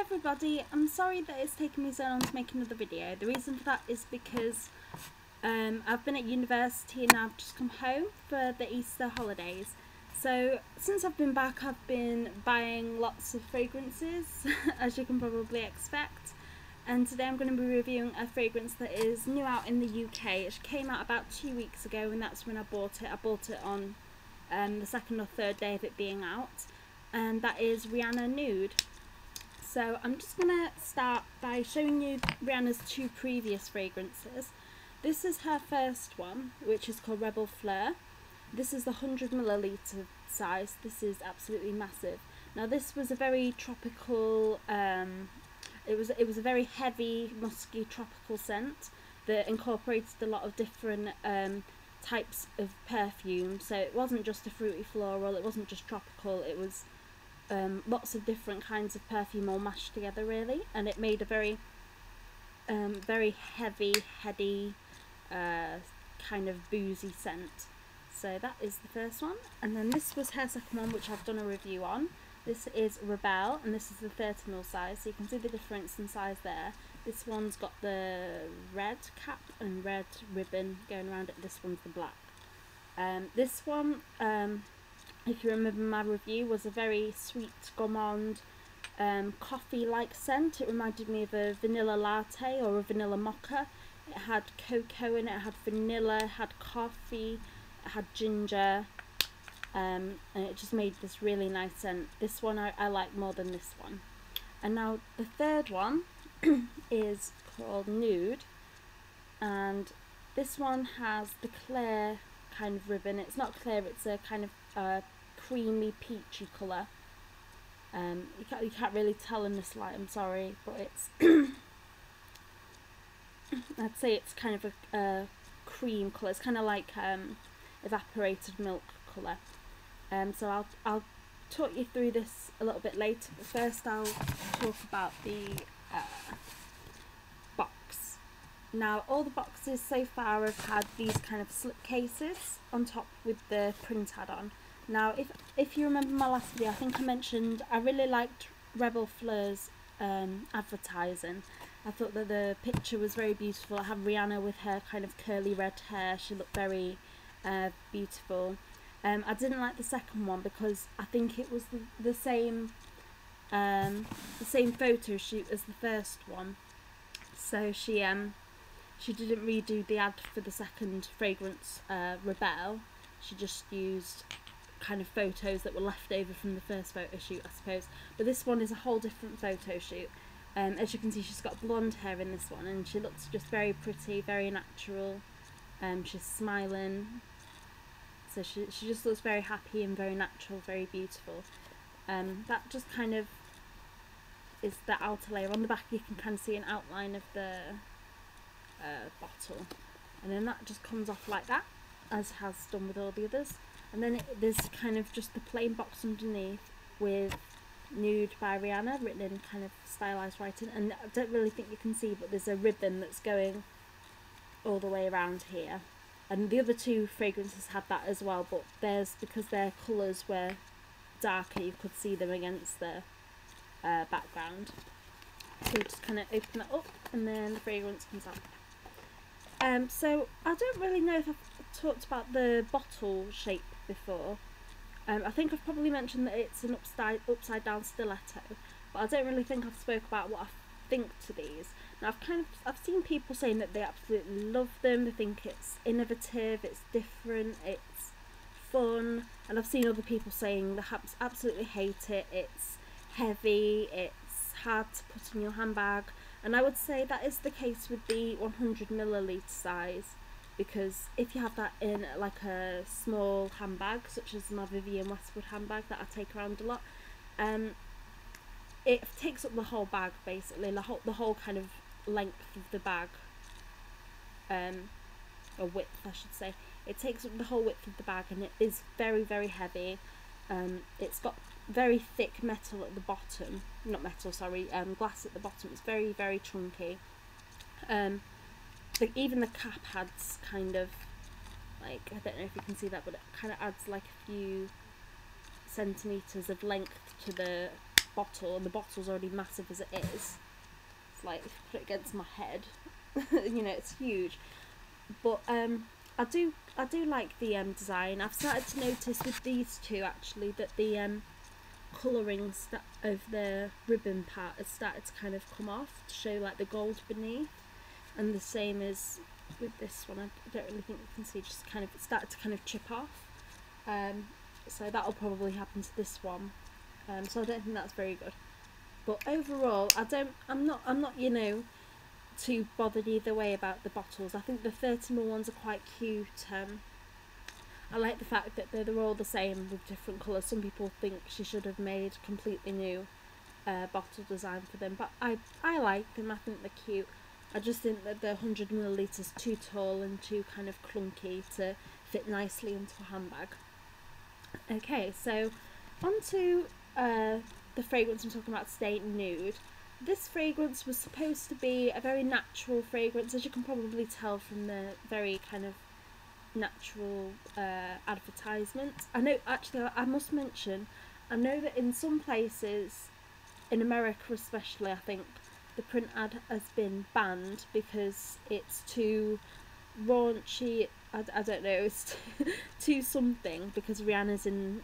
everybody, I'm sorry that it's taken me so long to make another video. The reason for that is because I've been at university and I've just come home for the Easter holidays. So since I've been back, I've been buying lots of fragrances, as you can probably expect. And today I'm going to be reviewing a fragrance that is new out in the UK. It came out about 2 weeks ago and that's when I bought it. I bought it on the second or third day of it being out. And that is Rihanna Nude. So I'm just going to start by showing you Rihanna's two previous fragrances. This is her first one, which is called Rebel Fleur. This is the 100ml size. This is absolutely massive. Now this was a very tropical, it was a very heavy, musky, tropical scent that incorporated a lot of different types of perfume. So it wasn't just a fruity floral, it wasn't just tropical, it was lots of different kinds of perfume all mashed together really, and it made a very heavy, heady, kind of boozy scent. So that is the first one, and then this was her second one, which I've done a review on. This is Rebel, and this is the 30ml size, so you can see the difference in size there. This one's got the red cap and red ribbon going around it. This one's the black. This one, if you remember my review, was a very sweet gourmand, coffee-like scent. It reminded me of a vanilla latte or a vanilla mocha. It had cocoa in it, it had vanilla, it had coffee, it had ginger, and it just made this really nice scent. This one I like more than this one. And now the third one is called Nude, and this one has the clear kind of ribbon. It's not clear, it's a kind of creamy peachy colour. You can't really tell in this light, I'm sorry, but it's I'd say it's kind of a cream colour. It's kind of like evaporated milk colour. So I'll talk you through this a little bit later, but first I'll talk about the box. Now all the boxes so far have had these kind of slip cases on top with the print add-on. Now if you remember my last video, I think I mentioned I really liked Rebel Fleur's advertising. I thought that the picture was very beautiful. I had Rihanna with her kind of curly red hair. She looked very beautiful. I didn't like the second one because I think it was the same photo shoot as the first one. So she didn't redo the ad for the second fragrance, Rebel. She just used kind of photos that were left over from the first photo shoot, I suppose. But this one is a whole different photo shoot. As you can see, she's got blonde hair in this one, and she looks just very pretty, very natural. She's smiling, so she just looks very happy and very natural, very beautiful. That just kind of is the outer layer. On the back you can kind of see an outline of the bottle, and then that just comes off like that, as has done with all the others. And then there's kind of just the plain box underneath with Nude by Rihanna written in kind of stylized writing, and I don't really think you can see, but there's a ribbon that's going all the way around here. And the other two fragrances had that as well, but theirs, because their colours were darker, you could see them against the background. So you just kind of open it up and then the fragrance comes out. So I don't really know if I've talked about the bottle shape before. I think I've probably mentioned that it's an upside down stiletto, but I don't really think I've spoke about what I think to these. Now I've seen people saying that they absolutely love them, they think it's innovative, it's different, it's fun, and I've seen other people saying they absolutely hate it, it's heavy, it's hard to put in your handbag. And I would say that is the case with the 100ml size, because if you have that in like a small handbag, such as my Vivienne Westwood handbag that I take around a lot, it takes up the whole bag basically, the whole kind of length of the bag, or width I should say. It takes up the whole width of the bag, and it is very, very heavy. It's got very thick metal at the bottom, not metal, sorry, glass at the bottom. It's very, very chunky. Even the cap adds kind of, like, I don't know if you can see that, but it kind of adds like a few centimetres of length to the bottle, and the bottle's already massive as it is. It's like, if you put it against my head, you know, it's huge. But I do like the design. I've started to notice with these two actually that the colouring of the ribbon part has started to kind of come off to show like the gold beneath, and the same as with this one. I don't really think you can see, just kind of it started to kind of chip off. So that'll probably happen to this one. So I don't think that's very good. But overall, I'm not you know, too bothered either way about the bottles. I think the 30ml ones are quite cute. I like the fact that they're all the same with different colours. Some people think she should have made completely new bottle design for them, but I like them. I think they're cute. I just think that the 100ml is too tall and too kind of clunky to fit nicely into a handbag. Okay, so on to the fragrance I'm talking about today, Nude. This fragrance was supposed to be a very natural fragrance, as you can probably tell from the very kind of natural advertisement. I know, actually, I must mention, I know that in some places, in America especially, I think, the print ad has been banned because it's too raunchy. I don't know, it's too something, because Rihanna's in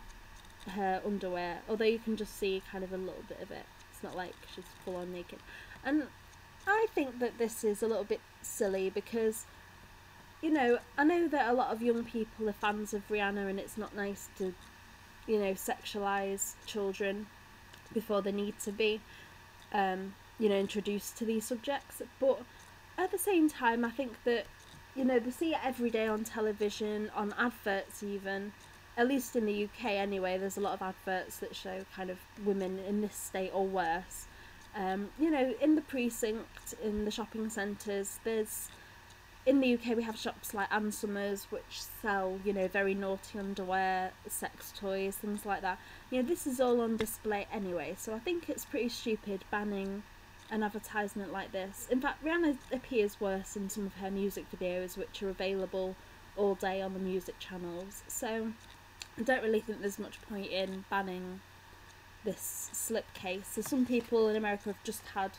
her underwear, although you can just see kind of a little bit of it. It's not like she's full on naked. And I think that this is a little bit silly because, you know, I know that a lot of young people are fans of Rihanna, and it's not nice to, you know, sexualise children before they need to be, you know, introduced to these subjects. But at the same time, I think that, you know, they see it every day on television, on adverts even. At least in the UK anyway, there's a lot of adverts that show kind of women in this state or worse. You know, in the precinct, in the shopping centres, in the UK we have shops like Ann Summers which sell, you know, very naughty underwear, sex toys, things like that. You know, this is all on display anyway, so I think it's pretty stupid banning an advertisement like this. In fact, Rihanna appears worse in some of her music videos, which are available all day on the music channels, so I don't really think there's much point in banning this slipcase. So some people in America have just had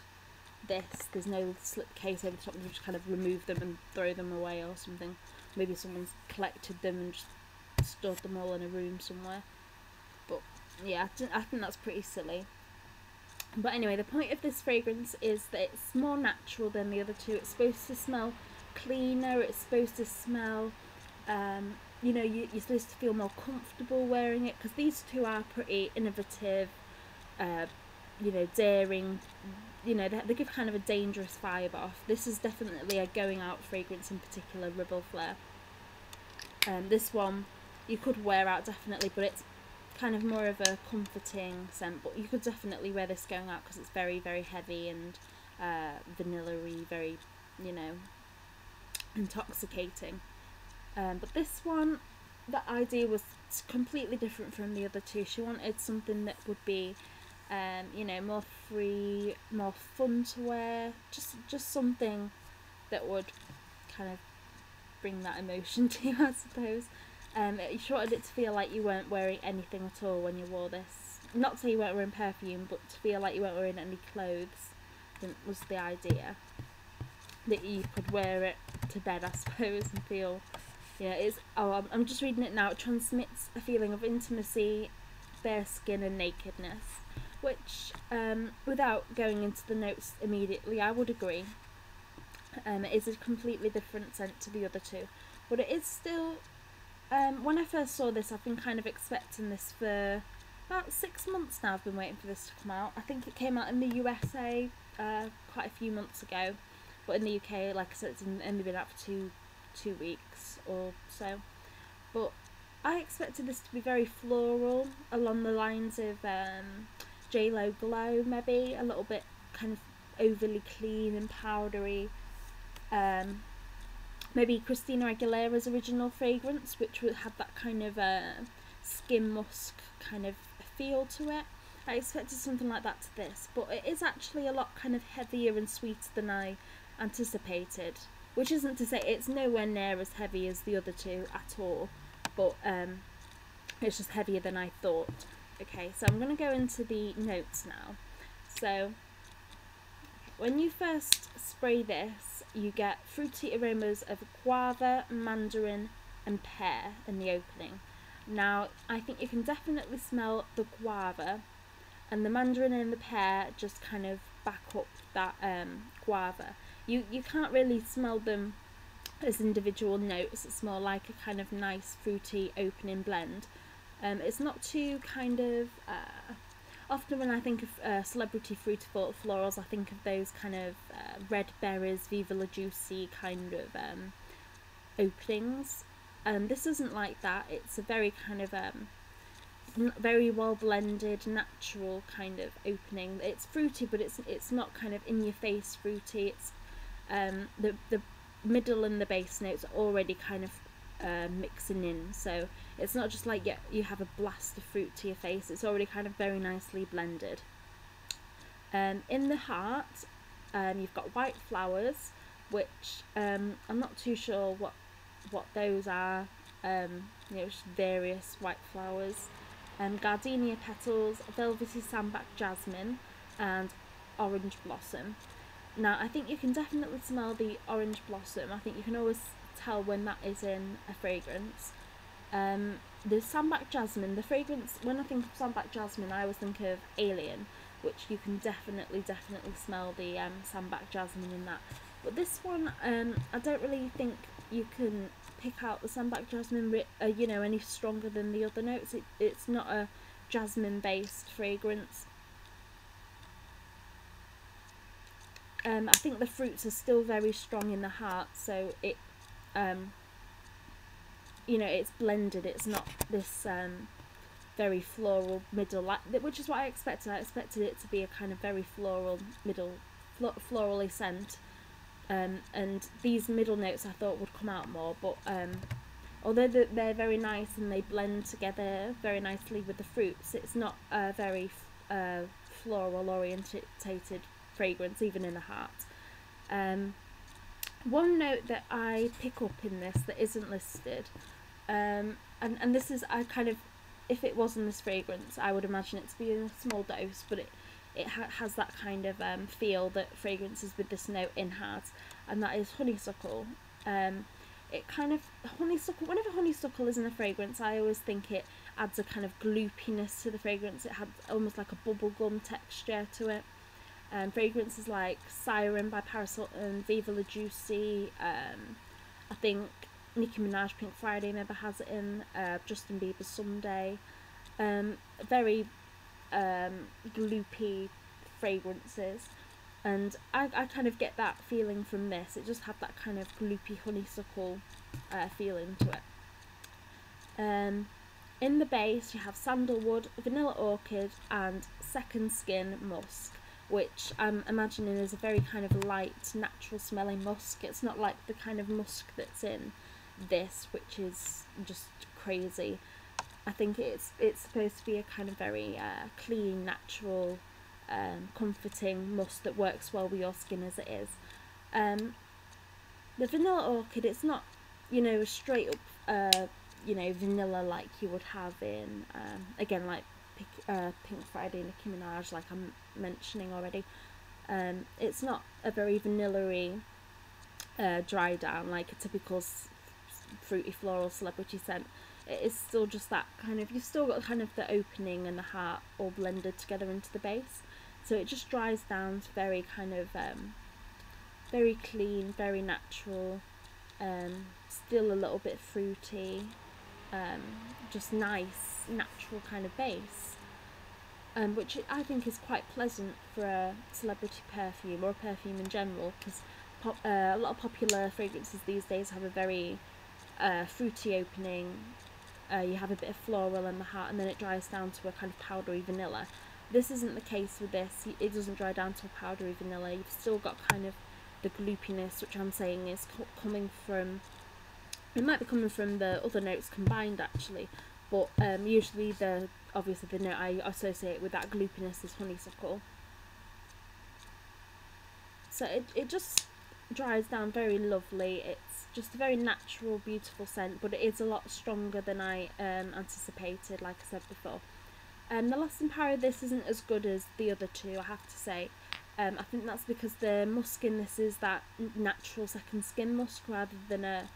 this, there's no slipcase over the top, they just kind of remove them and throw them away or something. Maybe someone's collected them and just stored them all in a room somewhere. But yeah, I think that's pretty silly. But anyway, the point of this fragrance is that it's more natural than the other two. It's supposed to smell cleaner, it's supposed to smell, you know, you're supposed to feel more comfortable wearing it, because these two are pretty innovative, you know, daring, you know, they give kind of a dangerous vibe off. This is definitely a going out fragrance, in particular, Rebel Flare. This one you could wear out definitely, but it's kind of more of a comforting scent, but you could definitely wear this going out because it's very, very heavy and vanilla-y, very, you know, intoxicating. But this one, the idea was completely different from the other two. She wanted something that would be, you know, more free, more fun to wear, just something that would kind of bring that emotion to you, I suppose. You wanted it to feel like you weren't wearing anything at all when you wore this. Not to say you weren't wearing perfume, but to feel like you weren't wearing any clothes. I think was the idea. That you could wear it to bed, I suppose, and feel, you know, it's, oh, I'm just reading it now. It transmits a feeling of intimacy, bare skin and nakedness, which, without going into the notes immediately, I would agree. It is a completely different scent to the other two, but it is still, when I first saw this, I've been kind of expecting this for about 6 months now. I've been waiting for this to come out. I think it came out in the USA quite a few months ago, but in the UK, like I said, it's only been out for two weeks or so. But I expected this to be very floral, along the lines of J-Lo Glow, maybe a little bit kind of overly clean and powdery. Maybe Christina Aguilera's original fragrance, which would have that kind of skin musk kind of feel to it. I expected something like that to this, but it is actually a lot kind of heavier and sweeter than I anticipated, which isn't to say it's nowhere near as heavy as the other two at all, but it's just heavier than I thought. Okay, so I'm going to go into the notes now. So when you first spray this, you get fruity aromas of guava, mandarin and pear in the opening. Now, I think you can definitely smell the guava, and the mandarin and the pear just kind of back up that guava. You can't really smell them as individual notes. It's more like a kind of nice fruity opening blend. It's not too kind of often when I think of celebrity fruity florals, I think of those kind of red berries, Viva La Juicy kind of openings. This isn't like that. It's a very kind of very well blended, natural kind of opening. It's fruity, but it's not kind of in your face fruity. It's the middle and the base notes are already kind of mixing in, so it's not just like you have a blast of fruit to your face. It's already kind of very nicely blended. In the heart, you've got white flowers, which I'm not too sure what those are. Just various white flowers. Gardenia petals, velvety sandback jasmine, and orange blossom. Now, I think you can definitely smell the orange blossom. I think you can always tell when that is in a fragrance. The sandback jasmine, the fragrance, when I think of sandback jasmine, I always think of Alien, which you can definitely smell the sandback jasmine in that. But this one, I don't really think you can pick out the sandback jasmine, any stronger than the other notes. It's not a jasmine-based fragrance. I think the fruits are still very strong in the heart, so it, it's blended. It's not this very floral middle, which is what I expected. I expected it to be a kind of very floral middle, florally scent. And these middle notes I thought would come out more, but although they're very nice and they blend together very nicely with the fruits, it's not a very floral orientated fragrance, even in the heart. One note that I pick up in this that isn't listed, and this is, I kind of, if it was in this fragrance, I would imagine it to be in a small dose, but it has that kind of feel that fragrances with this note in has, and that is honeysuckle. It kind of, honeysuckle, whenever honeysuckle is in a fragrance, I always think it adds a kind of gloopiness to the fragrance. It had almost like a bubblegum texture to it. Fragrances like Siren by Paris Hilton, Viva La Juicy, I think Nicki Minaj Pink Friday maybe has it in, Justin Bieber's Someday. Very gloopy fragrances, and I kind of get that feeling from this. It just had that kind of gloopy honeysuckle feeling to it. In the base you have sandalwood, vanilla orchid and second skin musk, which I'm imagining is a very kind of light, natural smelling musk. It's not like the kind of musk that's in this, which is just crazy. I think it's supposed to be a kind of very clean, natural, comforting musk that works well with your skin as it is. The vanilla orchid, it's not, a straight up, vanilla like you would have in, again, like Pink Friday, Nicki Minaj, like I'm mentioning already. It's not a very vanilla-y dry down like a typical fruity floral celebrity scent. It is still just that kind of, you've still got kind of the opening and the heart all blended together into the base, so it just dries down to very kind of very clean, very natural, still a little bit fruity, just nice natural kind of base, which I think is quite pleasant for a celebrity perfume or a perfume in general, because a lot of popular fragrances these days have a very fruity opening. You have a bit of floral in the heart, and then it dries down to a kind of powdery vanilla. This isn't the case with this. It doesn't dry down to a powdery vanilla. You've still got kind of the gloopiness, which I'm saying is coming from, it might be coming from the other notes combined actually, but usually obviously the note I associate with that gloopiness is honeysuckle. So it just dries down very lovely. It's just a very natural, beautiful scent, but it is a lot stronger than I anticipated, like I said before. The lasting power of this isn't as good as the other two, I have to say. I think that's because the musk in this is that natural second skin musk rather than a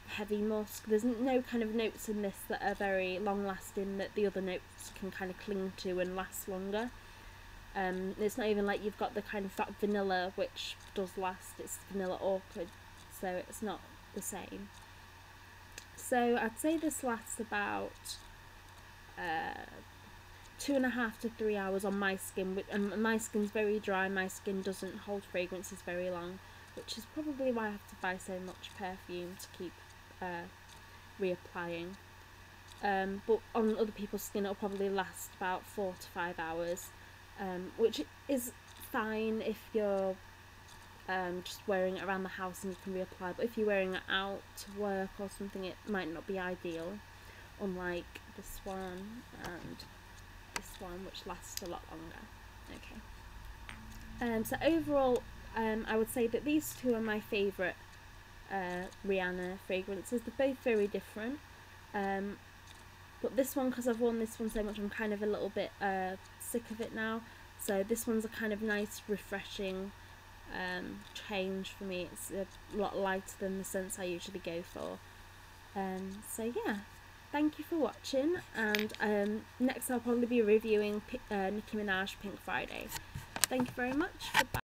heavy musk. There's no kind of notes in this that are very long lasting that the other notes can kind of cling to and last longer. It's not even like you've got the kind of that vanilla which does last. It's vanilla awkward, so it's not the same. So I'd say this lasts about 2.5 to 3 hours on my skin, and my skin's very dry. My skin doesn't hold fragrances very long, which is probably why I have to buy so much perfume to keep reapplying. But on other people's skin it'll probably last about 4 to 5 hours, which is fine if you're just wearing it around the house and you can reapply, but if you're wearing it out to work or something it might not be ideal, unlike this one and this one, which lasts a lot longer. Okay. So overall, I would say that these two are my favourite Rihanna fragrances. They're both very different, but this one, because I've worn this one so much, I'm kind of a little bit sick of it now. So this one's a kind of nice, refreshing change for me. It's a lot lighter than the scents I usually go for. So yeah, thank you for watching, and next I'll probably be reviewing Nicki Minaj Pink Friday. Thank you very much. Goodbye.